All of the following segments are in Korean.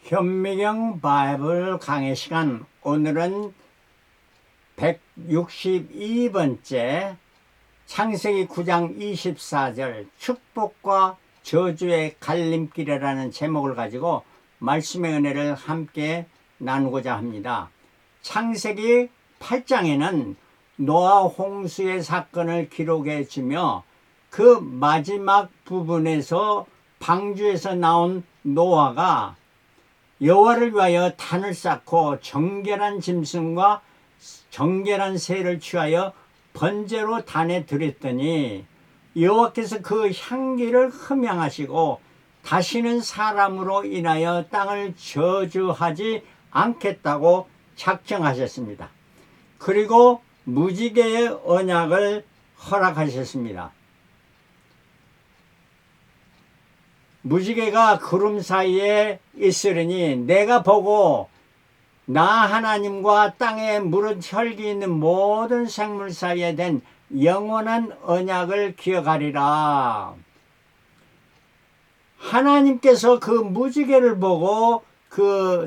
현미경 바이블 강의 시간, 오늘은 162번째 창세기 9장 24절 축복과 저주의 갈림길이라는 제목을 가지고 말씀의 은혜를 함께 나누고자 합니다. 창세기 8장에는 노아 홍수의 사건을 기록해 주며 그 마지막 부분에서 방주에서 나온 노아가 여호와를 위하여 단을 쌓고 정결한 짐승과 정결한 새를 취하여 번제로 단에 드렸더니 여호와께서 그 향기를 흠양하시고 다시는 사람으로 인하여 땅을 저주하지 않겠다고 작정하셨습니다. 그리고 무지개의 언약을 허락하셨습니다. 무지개가 구름 사이에 있으리니 내가 보고 나 하나님과 땅에 무릇 혈기 있는 모든 생물 사이에 된 영원한 언약을 기억하리라. 하나님께서 그 무지개를 보고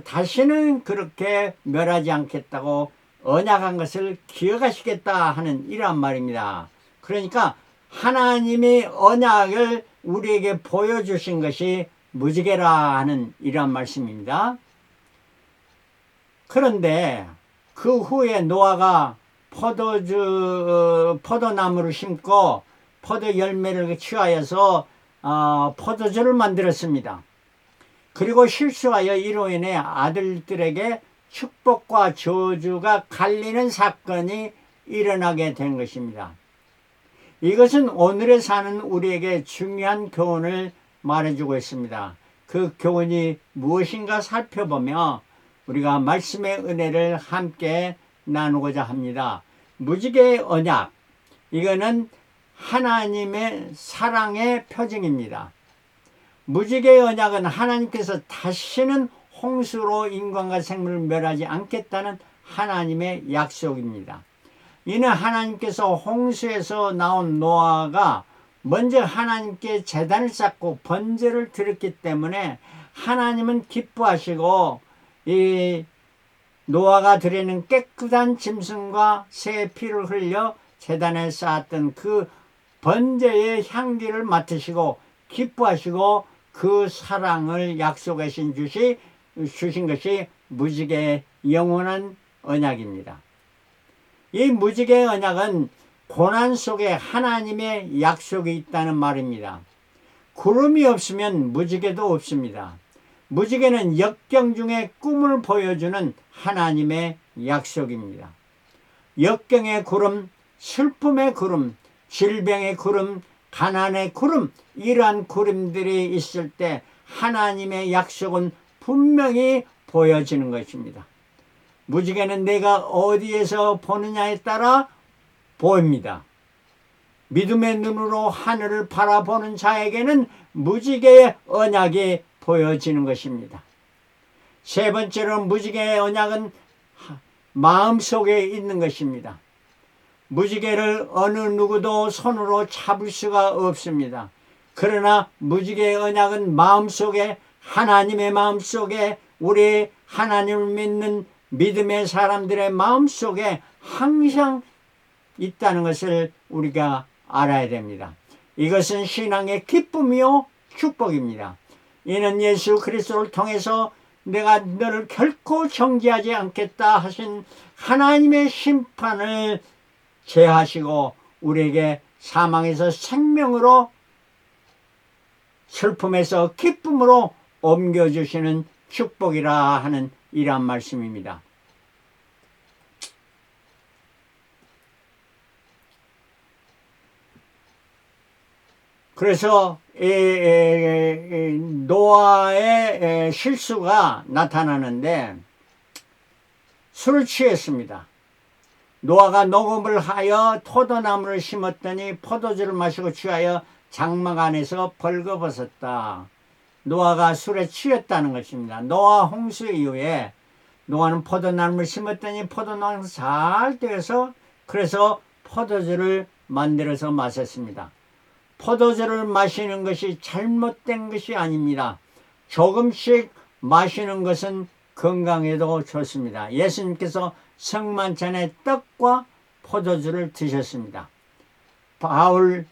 다시는 그렇게 멸하지 않겠다고 언약한 것을 기억하시겠다 하는 이런 말입니다. 그러니까 하나님이 언약을 우리에게 보여주신 것이 무지개라 하는 이런 말씀입니다. 그런데 그 후에 노아가 포도나무를 심고 포도 열매를 취하여서 포도주를 만들었습니다. 그리고 실수하여 이로 인해 아들들에게 축복과 저주가 갈리는 사건이 일어나게 된 것입니다. 이것은 오늘에 사는 우리에게 중요한 교훈을 말해주고 있습니다. 그 교훈이 무엇인가 살펴보며 우리가 말씀의 은혜를 함께 나누고자 합니다. 무지개의 언약, 이거는 하나님의 사랑의 표징입니다. 무지개의 언약은 하나님께서 다시는 홍수로 인간과 생물을 멸하지 않겠다는 하나님의 약속입니다. 이는 하나님께서 홍수에서 나온 노아가 먼저 하나님께 제단을 쌓고 번제를 드렸기 때문에 하나님은 기뻐하시고 이 노아가 드리는 깨끗한 짐승과 새의 피를 흘려 제단에 쌓았던 그 번제의 향기를 맡으시고 기뻐하시고 그 사랑을 약속해 주신 것이 무지개의 영원한 언약입니다. 이 무지개의 언약은 고난 속에 하나님의 약속이 있다는 말입니다. 구름이 없으면 무지개도 없습니다. 무지개는 역경 중에 꿈을 보여주는 하나님의 약속입니다. 역경의 구름, 슬픔의 구름, 질병의 구름, 가난의 구름, 이러한 구름들이 있을 때 하나님의 약속은 분명히 보여지는 것입니다. 무지개는 내가 어디에서 보느냐에 따라 보입니다. 믿음의 눈으로 하늘을 바라보는 자에게는 무지개의 언약이 보여지는 것입니다. 세 번째로 무지개의 언약은 마음속에 있는 것입니다. 무지개를 어느 누구도 손으로 잡을 수가 없습니다. 그러나 무지개의 언약은 마음속에, 하나님의 마음속에, 우리 하나님을 믿는 믿음의 사람들의 마음속에 항상 있다는 것을 우리가 알아야 됩니다. 이것은 신앙의 기쁨이요 축복입니다. 이는 예수 그리스도를 통해서 내가 너를 결코 정죄하지 않겠다 하신 하나님의 심판을 제하시고 우리에게 사망에서 생명으로, 슬픔에서 기쁨으로 옮겨주시는 축복이라 하는 이러한 말씀입니다. 그래서 노아의 실수가 나타나는데 술을 취했습니다. 노아가 녹음을 하여 포도나무를 심었더니 포도주를 마시고 취하여 장막 안에서 벌거벗었다. 노아가 술에 취했다는 것입니다. 노아 홍수 이후에 노아는 포도나무를 심었더니 포도나무가 잘 되어서 그래서 포도주를 만들어서 마셨습니다. 포도주를 마시는 것이 잘못된 것이 아닙니다. 조금씩 마시는 것은 건강에도 좋습니다. 예수님께서 성만찬에 떡과 포도주를 드셨습니다. 바울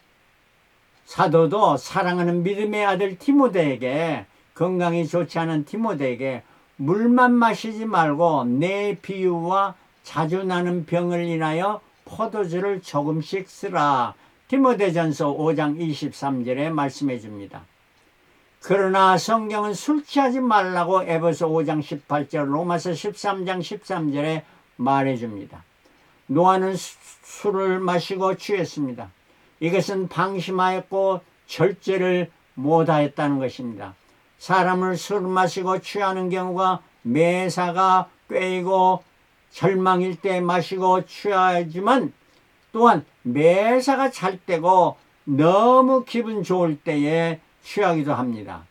사도도 사랑하는 믿음의 아들 디모데에게, 건강이 좋지 않은 디모데에게 물만 마시지 말고 내 비유와 자주 나는 병을 인하여 포도주를 조금씩 쓰라. 디모데전서 5장 23절에 말씀해 줍니다. 그러나 성경은 술 취하지 말라고 에베소 5장 18절, 로마서 13장 13절에 말해 줍니다. 노아는 술을 마시고 취했습니다. 이것은 방심하였고 절제를 못하였다는 것입니다. 사람을 술 마시고 취하는 경우가 매사가 꾀이고 절망일 때 마시고 취하지만, 또한 매사가 잘 때고 너무 기분 좋을 때에 취하기도 합니다.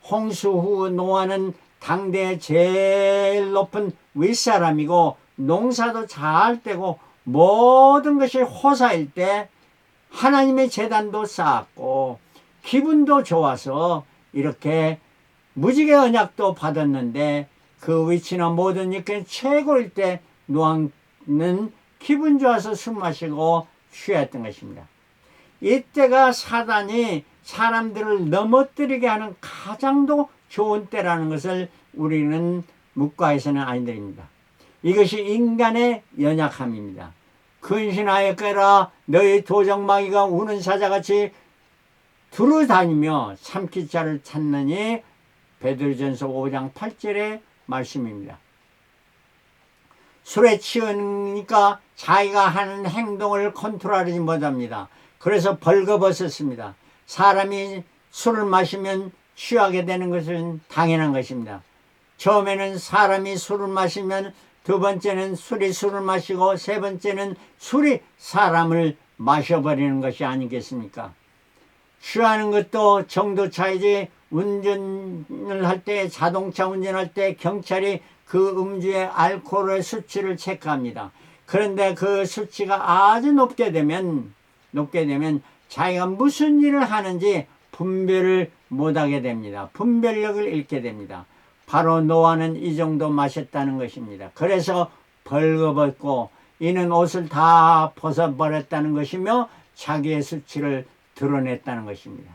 홍수 후 노아는 당대 제일 높은 윗사람이고 농사도 잘 되고 모든 것이 호사일 때 하나님의 제단도 쌓았고 기분도 좋아서 이렇게 무지개 언약도 받았는데, 그 위치나 모든 일이 최고일 때 노아는 기분 좋아서 술 마시고 취했던 것입니다. 이때가 사단이 사람들을 넘어뜨리게 하는 가장도 좋은 때라는 것을 우리는 묵과해서는 아니들입니다. 이것이 인간의 연약함입니다. 근신하였거라 너희 도적마귀가 우는 사자같이 두루다니며 삼킬 자를 찾느니, 베드로전서 5장 8절의 말씀입니다. 술에 취하니까 자기가 하는 행동을 컨트롤하지 못합니다. 그래서 벌거벗었습니다. 사람이 술을 마시면 취하게 되는 것은 당연한 것입니다. 처음에는 사람이 술을 마시면, 두 번째는 술이 술을 마시고, 세 번째는 술이 사람을 마셔버리는 것이 아니겠습니까? 취하는 것도 정도 차이지, 운전을 할 때, 자동차 운전할 때 경찰이 그 음주의 알코올의 수치를 체크합니다. 그런데 그 수치가 아주 높게 되면 자기가 무슨 일을 하는지 분별을 못하게 됩니다. 분별력을 잃게 됩니다. 바로 노아는 이 정도 마셨다는 것입니다. 그래서 벌거벗고 이는 옷을 다 벗어버렸다는 것이며 자기의 수치를 드러냈다는 것입니다.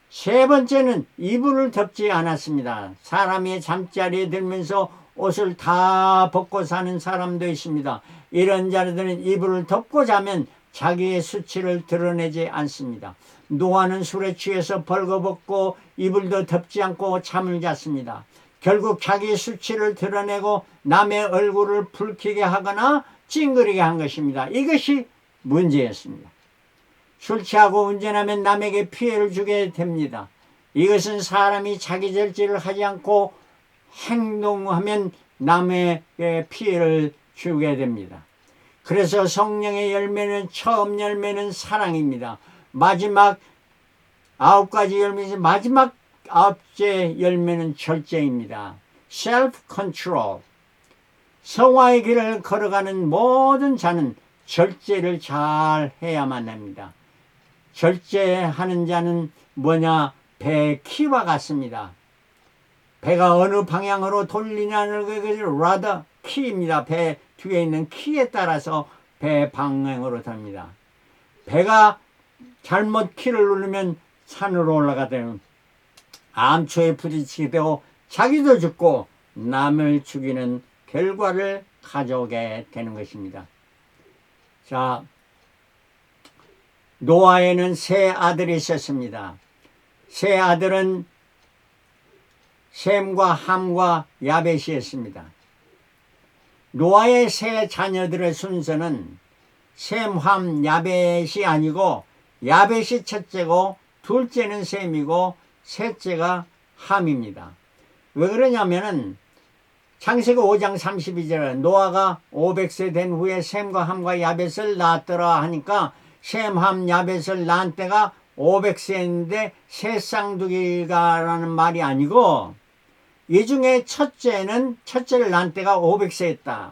세 번째는 이불을 덮지 않았습니다. 사람이 잠자리에 들면서 옷을 다 벗고 사는 사람도 있습니다. 이런 자들은 이불을 덮고 자면 자기의 수치를 드러내지 않습니다. 노아는 술에 취해서 벌거벗고 이불도 덮지 않고 잠을 잤습니다. 결국 자기의 수치를 드러내고 남의 얼굴을 붉히게 하거나 찡그리게 한 것입니다. 이것이 문제였습니다. 술 취하고 운전하면 남에게 피해를 주게 됩니다. 이것은 사람이 자기 절제를 하지 않고 행동하면 남에게 피해를 주게 됩니다. 그래서 성령의 열매는, 처음 열매는 사랑입니다. 마지막 9가지 열매 중 마지막 9째 열매는 절제입니다. self-control. 성화의 길을 걸어가는 모든 자는 절제를 잘 해야만 합니다. 절제하는 자는 뭐냐? 배의 키와 같습니다. 배가 어느 방향으로 돌리냐는 것이 rudder, 키입니다. 배 뒤에 있는 키에 따라서 배 방향으로 돕니다. 배가 잘못 키를 누르면 산으로 올라가되는 암초에 부딪히게 되고 자기도 죽고 남을 죽이는 결과를 가져오게 되는 것입니다. 자, 노아에는 세 아들이 있었습니다. 세 아들은 셈과 함과 야벳이었습니다. 노아의 세 자녀들의 순서는 셈, 함, 야벳이 아니고 야벳이 첫째고 둘째는 셈이고 셋째가 함입니다. 왜 그러냐면은 창세기 5장 32절에 노아가 500세 된 후에 셈과 함과 야벳을 낳았더라 하니까 셈, 함, 야벳을 낳은 때가 500세인데 새 쌍둥이가라는 말이 아니고, 이 중에 첫째를 낳은 때가 500세였다.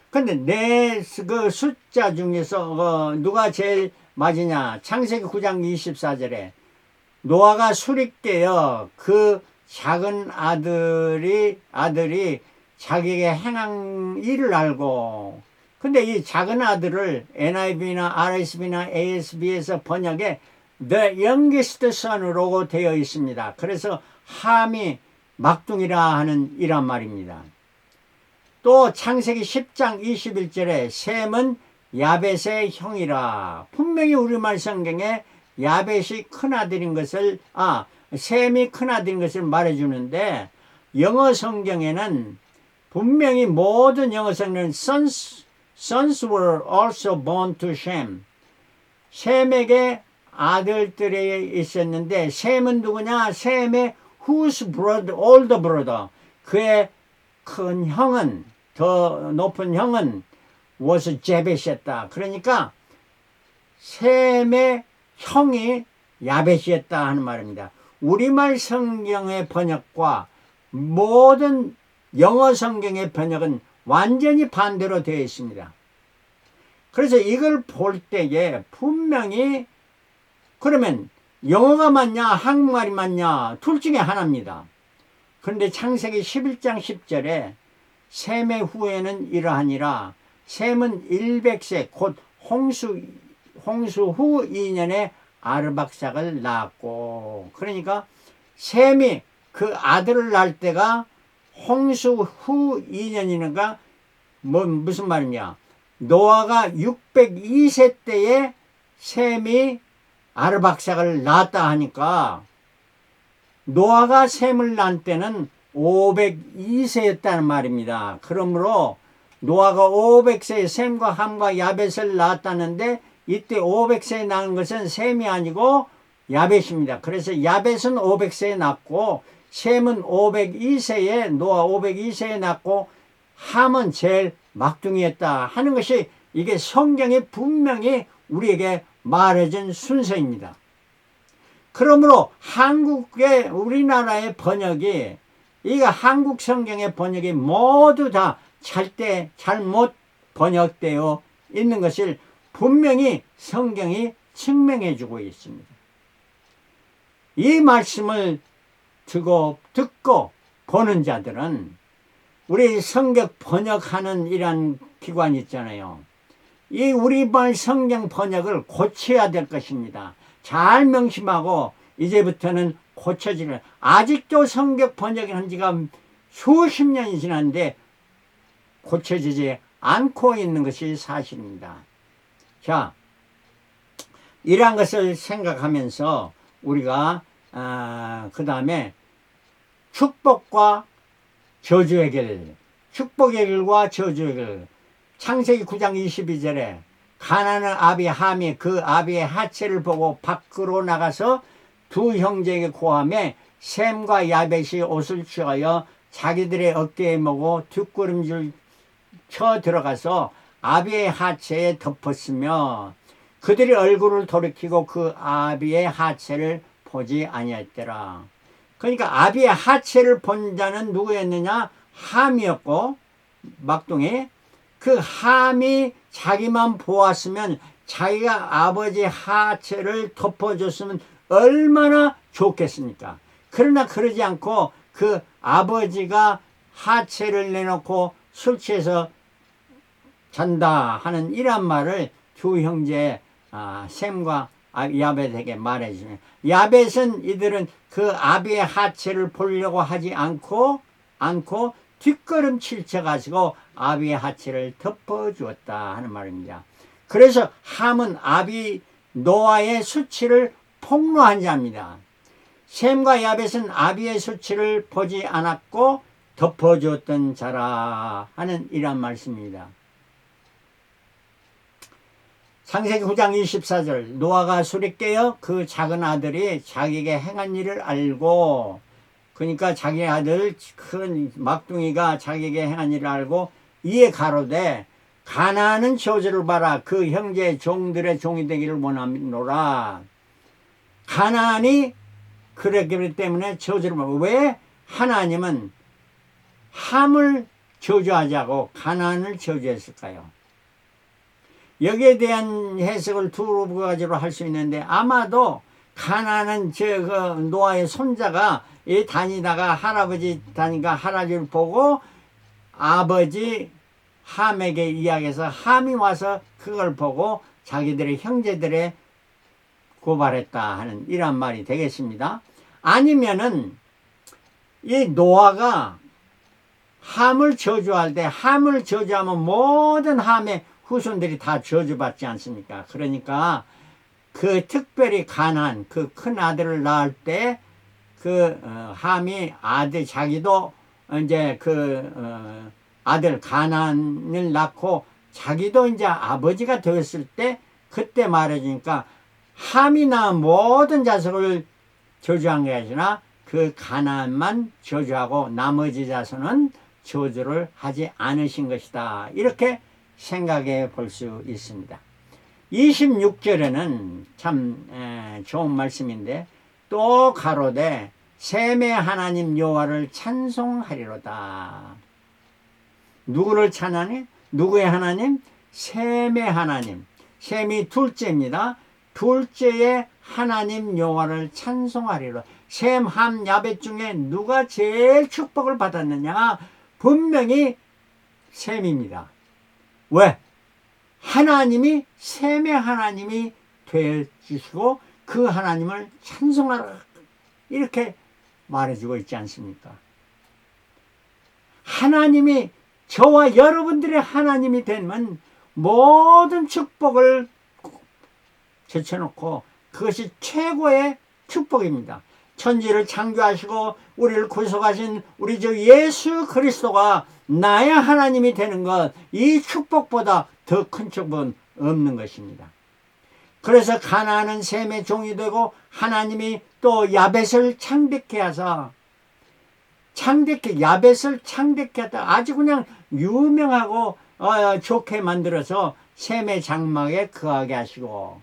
근데 그 숫자 중에서 누가 제일 맞으냐? 창세기 9장 24절에 노아가 술이 깨어 그 작은 아들이 자기에게 행한 일을 알고, 근데 이 작은 아들을 NIV나 RSV나 ASB에서 번역에 The youngest son으로 되어 있습니다. 그래서 함이 막둥이라 하는 이란 말입니다. 또 창세기 10장 21절에 셈은 야벳의 형이라. 분명히 우리말 성경에 야벳이 큰아들인 것을 셈이 큰아들인 것을 말해주는데, 영어 성경에는 분명히 모든 영어 성경은 sons were also born to Shem. 셈에게 아들들이 있었는데, 셈은 누구냐? 셈의 whose brother, older brother, 그의 큰 형은, 더 높은 형은 was 제벳이었다. 그러니까 셈의 형이 야벳이었다 하는 말입니다. 우리말 성경의 번역과 모든 영어 성경의 번역은 완전히 반대로 되어 있습니다. 그래서 이걸 볼 때에 분명히, 그러면 영어가 맞냐 한국말이 맞냐 둘 중에 하나입니다. 그런데 창세기 11장 10절에 셈의 후에는 이러하니라. 셈은 100세 곧 홍수 후 2년에 아르박삭을 낳았고, 그러니까 셈이 그 아들을 낳을 때가 홍수 후 2년이니까 무슨 말이냐, 노아가 602세 때에 셈이 아르박삭을 낳았다 하니까 노아가 셈을 낳은 때는 502세였다는 말입니다. 그러므로 노아가 500세에 셈과 함과 야벳을 낳았다는데, 이때 500세에 낳은 것은 셈이 아니고 야벳입니다. 그래서 야벳은 500세에 낳고 셈은 502세에 노아 502세에 낳고 함은 제일 막둥이였다 하는 것이, 이게 성경이 분명히 우리에게 말해준 순서입니다. 그러므로 한국의 우리나라의 번역이, 이거 한국 성경의 번역이 모두 다 잘못 번역되어 있는 것을 분명히 성경이 증명해 주고 있습니다. 이 말씀을 듣고 보는 자들은, 우리 성경 번역하는 이란 기관이 있잖아요. 이 우리말 성경 번역을 고쳐야 될 것입니다. 잘 명심하고 이제부터는 고쳐지는, 아직도 성경 번역한 지가 수십 년이 지났는데 고쳐지지 않고 있는 것이 사실입니다. 자, 이러한 것을 생각하면서 우리가 그 다음에 축복과 저주의 길, 축복의 길과 저주의 길, 창세기 9장 22절에 가나안 아비 함이 그 아비의 하체를 보고 밖으로 나가서 두 형제에게 고하매 셈과 야벳이 옷을 취하여 자기들의 어깨에 메고 뒷걸음질 쳐 들어가서 아비의 하체에 덮었으며 그들이 얼굴을 돌이키고 그 아비의 하체를 보지 아니하였더라. 그러니까 아비의 하체를 본 자는 누구였느냐? 함이었고, 막둥이. 그 함이 자기만 보았으면, 자기가 아버지 하체를 덮어줬으면 얼마나 좋겠습니까? 그러나 그러지 않고 그 아버지가 하체를 내놓고 술 취해서 잔다 하는 이런 말을 두 형제 셈과 야벳에게 말해주면, 야벳은 이들은 그 아비의 하체를 보려고 하지 않고 뒷걸음칠 쳐가지고 아비의 하체를 덮어주었다 하는 말입니다. 그래서 함은 아비 노아의 수치를 폭로한 자입니다. 셈과 야벳은 아비의 수치를 보지 않았고 덮어주었던 자라 하는 이런 말씀입니다. 창세기 9장 24절, 노아가 술에 깨어 그 작은 아들이 자기에게 행한 일을 알고, 그러니까 자기 아들 큰 막둥이가 자기에게 행한 일을 알고 이에 가로되 가나안은 저주를 봐라. 그 형제 종들의 종이 되기를 원하노라. 가나안이 그랬기 때문에 저주를 봐라. 왜 하나님은 함을 저주하자고 가나안을 저주했을까요? 여기에 대한 해석을 두 가지로 할 수 있는데, 아마도 가나안은 노아의 손자가 이 다니다가 할아버지 다니까 할아버지를 보고 아버지 함에게 이야기해서 함이 와서 그걸 보고 자기들의 형제들의 고발했다 하는 이런 말이 되겠습니다. 아니면은 이 노아가 함을 저주할 때 함을 저주하면 모든 함의 후손들이 다 저주받지 않습니까? 그러니까 그 특별히 가난 그 큰 아들을 낳을 때 그 함이 아들 자기도 이제 그 아들 가난을 낳고 자기도 이제 아버지가 되었을 때 그때 말해주니까 함이 낳은 모든 자손을 저주한 게 아니라 그 가난만 저주하고 나머지 자손은 저주를 하지 않으신 것이다. 이렇게 생각해 볼 수 있습니다. 26절에는 참 좋은 말씀인데 또 가로되 셈의 하나님 여호와를 찬송하리로다. 누구를 찬양해? 누구의 하나님? 셈의 하나님. 셈이 둘째입니다. 둘째의 하나님 여호와를 찬송하리로. 셈, 함, 야벳 중에 누가 제일 축복을 받았느냐? 분명히 셈입니다. 왜? 하나님이 셈의 하나님이 되어주시고 그 하나님을 찬송하라 이렇게 말해주고 있지 않습니까? 하나님이 저와 여러분들의 하나님이 되면 모든 축복을 제쳐놓고 그것이 최고의 축복입니다. 천지를 창조하시고 우리를 구속하신 우리 주 예수 그리스도가 나의 하나님이 되는 것, 이 축복보다 더 큰 축복은 없는 것입니다. 그래서 가나안은 셈의 종이 되고 하나님이 또 야벳을 창대케 하사 야벳을 창대케 하다 아주 그냥 유명하고 좋게 만들어서 셈의 장막에 거하게 하시고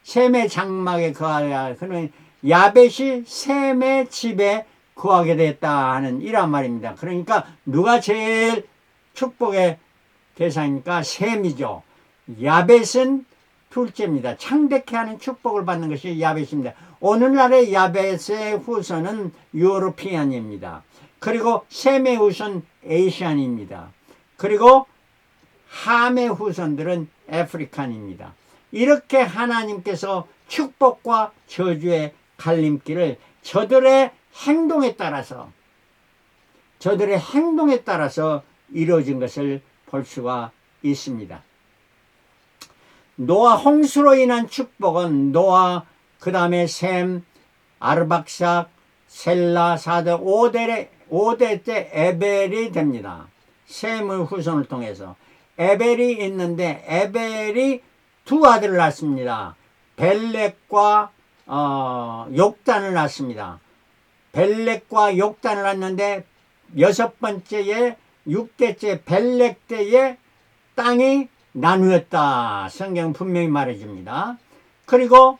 셈의 장막에 거하게 하시고 야벳이 셈의 집에 거하게 됐다 하는 이런 말입니다. 그러니까 누가 제일 축복의 대상입니까? 셈이죠. 야벳은 둘째입니다. 창대케 하는 축복을 받는 것이 야벳입니다. 오늘날의 야벳의 후손은 유로피안입니다. 그리고 셈의 후손 에이시안입니다. 그리고 함의 후손들은 아프리칸입니다. 이렇게 하나님께서 축복과 저주의 갈림길을 저들의 행동에 따라서 이루어진 것을 볼 수가 있습니다. 노아 홍수로 인한 축복은 노아, 그 다음에 셈, 아르박삭, 셀라, 사드, 5대 때 에벨이 됩니다. 셈의 후손을 통해서. 에벨이 있는데 에벨이 두 아들을 낳습니다. 벨렉과 욕단을 낳습니다. 벨렉과 욕단을 낳는데 6번째에 6대째 벨렉 때에 땅이 나누었다. 성경은 분명히 말해줍니다. 그리고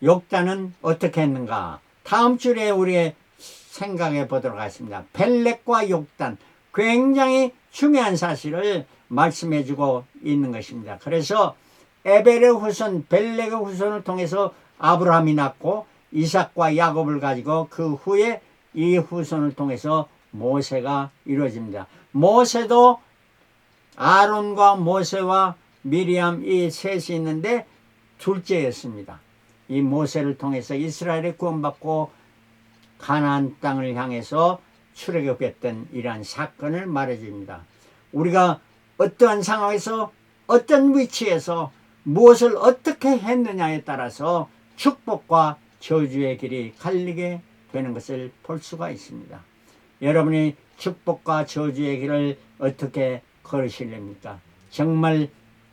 욕단은 어떻게 했는가? 다음 주에 우리 생각해 보도록 하겠습니다. 벨렉과 욕단, 굉장히 중요한 사실을 말씀해주고 있는 것입니다. 그래서 에벨의 후손, 벨렉의 후손을 통해서 아브라함이 낳고 이삭과 야곱을 가지고 그 후에 이 후손을 통해서 모세가 이루어집니다. 모세도 아론과 모세와 미리암 이 셋이 있는데 둘째였습니다. 이 모세를 통해서 이스라엘이 구원받고 가나안 땅을 향해서 출애굽했던 이러한 사건을 말해줍니다. 우리가 어떠한 상황에서 어떤 위치에서 무엇을 어떻게 했느냐에 따라서 축복과 저주의 길이 갈리게 되는 것을 볼 수가 있습니다. 여러분이 축복과 저주의 길을 어떻게 걸으시렵니까? 정말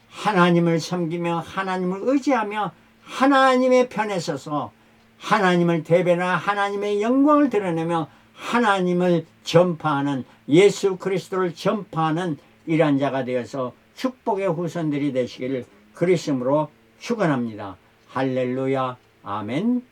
하나님을 섬기며 하나님을 의지하며 하나님의 편에 서서 하나님을 대변하여 하나님의 영광을 드러내며 하나님을 전파하는, 예수 그리스도를 전파하는 이러한 자가 되어서 축복의 후손들이 되시기를 그리스도로 축원합니다. 할렐루야. 아멘.